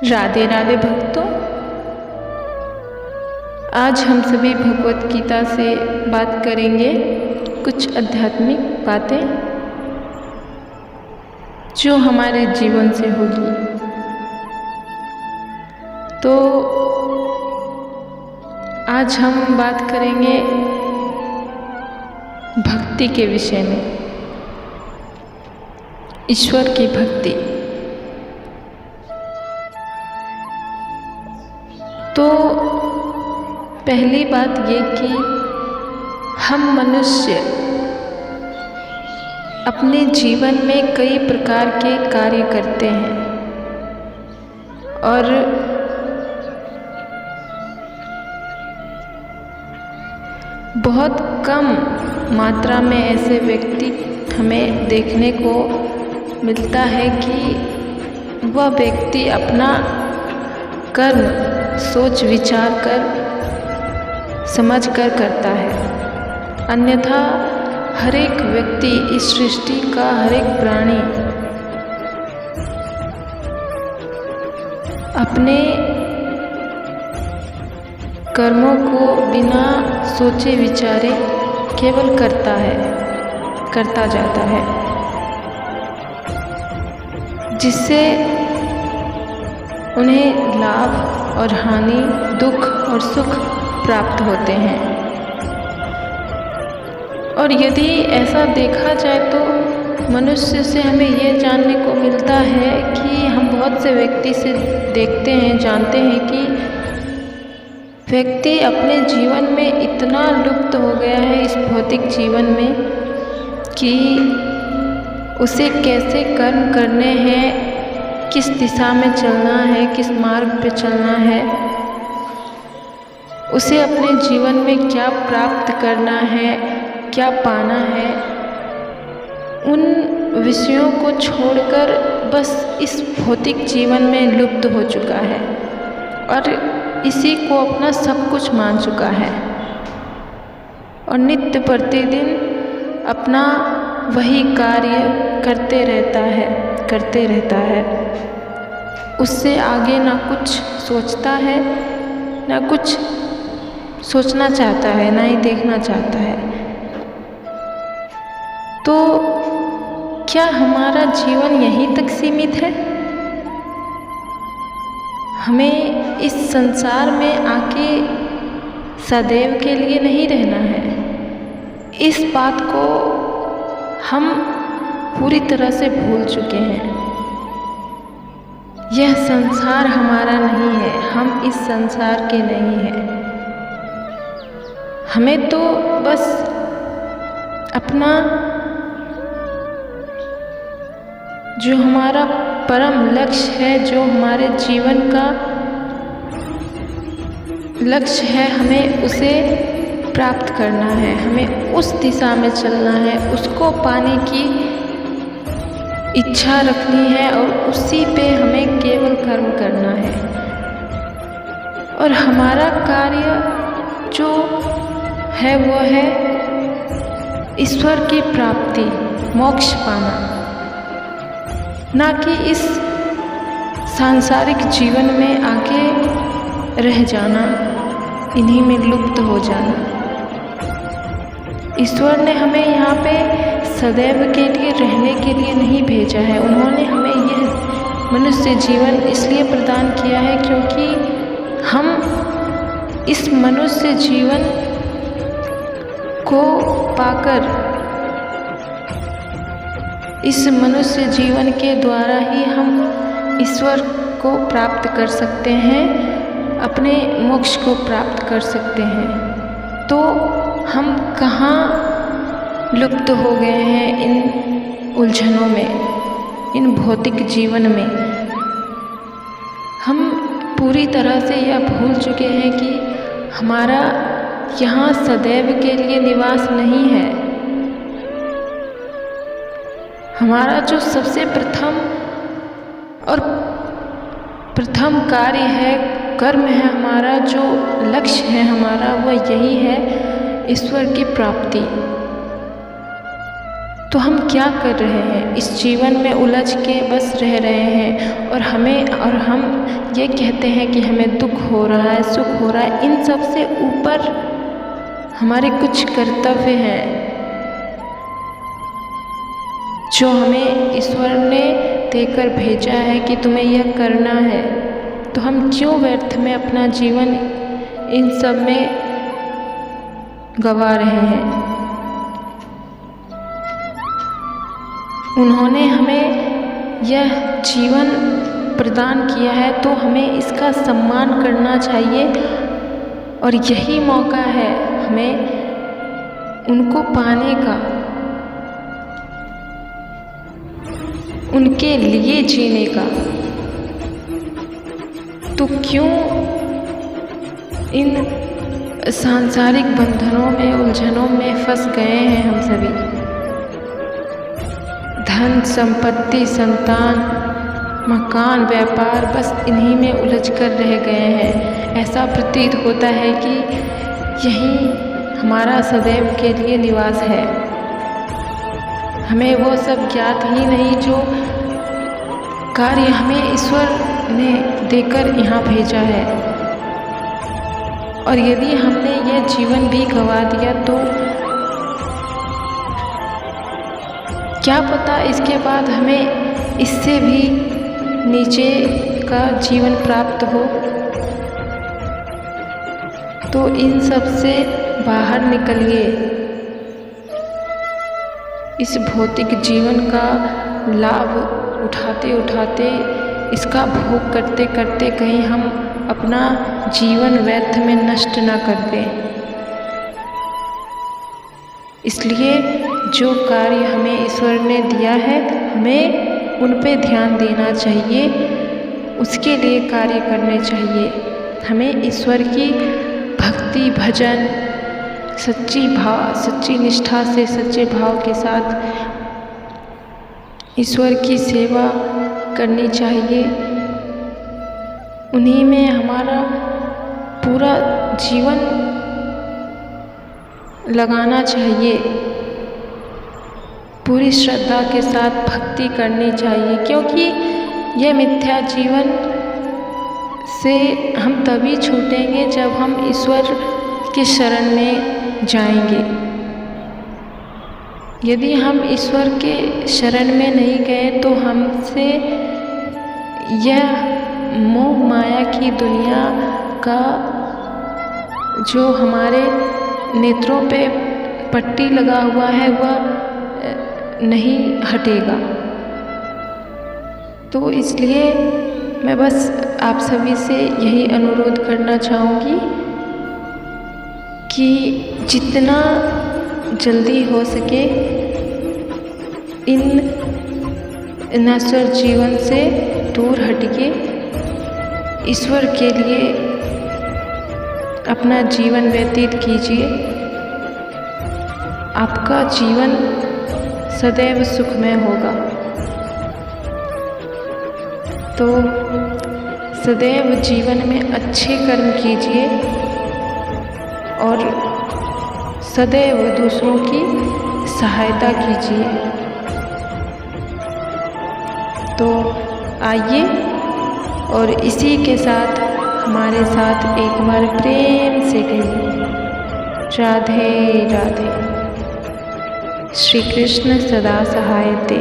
राधे राधे भक्तों, आज हम सभी भगवत गीता से बात करेंगे कुछ आध्यात्मिक बातें जो हमारे जीवन से होगी। तो आज हम बात करेंगे भक्ति के विषय में, ईश्वर की भक्ति। तो पहली बात ये कि हम मनुष्य अपने जीवन में कई प्रकार के कार्य करते हैं और बहुत कम मात्रा में ऐसे व्यक्ति हमें देखने को मिलता है कि वह व्यक्ति अपना कर्म सोच विचार कर समझ कर करता है। अन्यथा हर एक व्यक्ति, इस सृष्टि का हर एक प्राणी अपने कर्मों को बिना सोचे विचारे केवल करता जाता है, जिससे उन्हें लाभ और हानि, दुख और सुख प्राप्त होते हैं। और यदि ऐसा देखा जाए तो मनुष्य से हमें यह जानने को मिलता है कि हम बहुत से व्यक्ति से देखते हैं, जानते हैं कि व्यक्ति अपने जीवन में इतना लुप्त हो गया है इस भौतिक जीवन में कि उसे कैसे कर्म करने हैं, किस दिशा में चलना है, किस मार्ग पे चलना है, उसे अपने जीवन में क्या प्राप्त करना है, क्या पाना है, उन विषयों को छोड़कर बस इस भौतिक जीवन में लुप्त हो चुका है और इसी को अपना सब कुछ मान चुका है और नित्य प्रतिदिन अपना वही कार्य करते रहता है। उससे आगे ना कुछ सोचता है, ना कुछ सोचना चाहता है, ना ही देखना चाहता है। तो क्या हमारा जीवन यहीं तक सीमित है? हमें इस संसार में आके सदैव के लिए नहीं रहना है। इस बात को हम पूरी तरह से भूल चुके हैं। यह संसार हमारा नहीं है, हम इस संसार के नहीं हैं। हमें तो बस अपना जो हमारा परम लक्ष्य है, जो हमारे जीवन का लक्ष्य है, हमें उसे प्राप्त करना है, हमें उस दिशा में चलना है, उसको पाने की इच्छा रखनी है और उसी पे हमें केवल कर्म करना है। और हमारा कार्य जो है वो है ईश्वर की प्राप्ति, मोक्ष पाना, ना कि इस सांसारिक जीवन में आके रह जाना, इन्हीं में लुप्त हो जाना। ईश्वर ने हमें यहाँ पे सदैव के लिए रहने के लिए नहीं भेजा है। उन्होंने हमें यह मनुष्य जीवन इसलिए प्रदान किया है क्योंकि हम इस मनुष्य जीवन को पाकर, इस मनुष्य जीवन के द्वारा ही हम ईश्वर को प्राप्त कर सकते हैं, अपने मोक्ष को प्राप्त कर सकते हैं। तो हम कहाँ लुप्त हो गए हैं इन उलझनों में, इन भौतिक जीवन में। हम पूरी तरह से यह भूल चुके हैं कि हमारा यहाँ सदैव के लिए निवास नहीं है। हमारा जो सबसे प्रथम कार्य है, कर्म है, हमारा जो लक्ष्य है हमारा, वह यही है ईश्वर की प्राप्ति। तो हम क्या कर रहे हैं? इस जीवन में उलझ के बस रह रहे हैं और हम ये कहते हैं कि हमें दुख हो रहा है, सुख हो रहा है। इन सब से ऊपर हमारे कुछ कर्तव्य हैं जो हमें ईश्वर ने देकर भेजा है कि तुम्हें यह करना है। तो हम क्यों व्यर्थ में अपना जीवन इन सब में गंवा रहे हैं? उन्होंने हमें यह जीवन प्रदान किया है तो हमें इसका सम्मान करना चाहिए और यही मौका है हमें उनको पाने का, उनके लिए जीने का। तो क्यों इन सांसारिक बंधनों में, उलझनों में फंस गए हैं हम सभी? धन, संपत्ति, संतान, मकान, व्यापार, बस इन्हीं में उलझ कर रह गए हैं। ऐसा प्रतीत होता है कि यही हमारा सदैव के लिए निवास है। हमें वो सब ज्ञात ही नहीं जो कार्य हमें ईश्वर ने देकर यहाँ भेजा है। और यदि हमने यह जीवन भी गंवा दिया तो क्या पता इसके बाद हमें इससे भी नीचे का जीवन प्राप्त हो। तो इन सब से बाहर निकलिए। इस भौतिक जीवन का लाभ उठाते उठाते, इसका भोग करते करते कहीं हम अपना जीवन व्यर्थ में नष्ट ना कर दें। इसलिए जो कार्य हमें ईश्वर ने दिया है हमें उन पे ध्यान देना चाहिए, उसके लिए कार्य करने चाहिए। हमें ईश्वर की भक्ति, भजन, सच्ची निष्ठा से, सच्चे भाव के साथ ईश्वर की सेवा करनी चाहिए। उन्हीं में हमारा पूरा जीवन लगाना चाहिए। पूरी श्रद्धा के साथ भक्ति करनी चाहिए, क्योंकि यह मिथ्या जीवन से हम तभी छूटेंगे जब हम ईश्वर के शरण में जाएंगे। यदि हम ईश्वर के शरण में नहीं गए तो हमसे यह मोह माया की दुनिया का जो हमारे नेत्रों पे पट्टी लगा हुआ है वह नहीं हटेगा। तो इसलिए मैं बस आप सभी से यही अनुरोध करना चाहूँगी कि जितना जल्दी हो सके इन नश्वर जीवन से दूर हटके ईश्वर के लिए अपना जीवन व्यतीत कीजिए। आपका जीवन सदैव सुखमय होगा। तो सदैव जीवन में अच्छे कर्म कीजिए और सदैव दूसरों की सहायता कीजिए। तो आइए और इसी के साथ हमारे साथ एक बार प्रेम से कहिए राधे राधे। श्री कृष्ण सदा सहाय ते।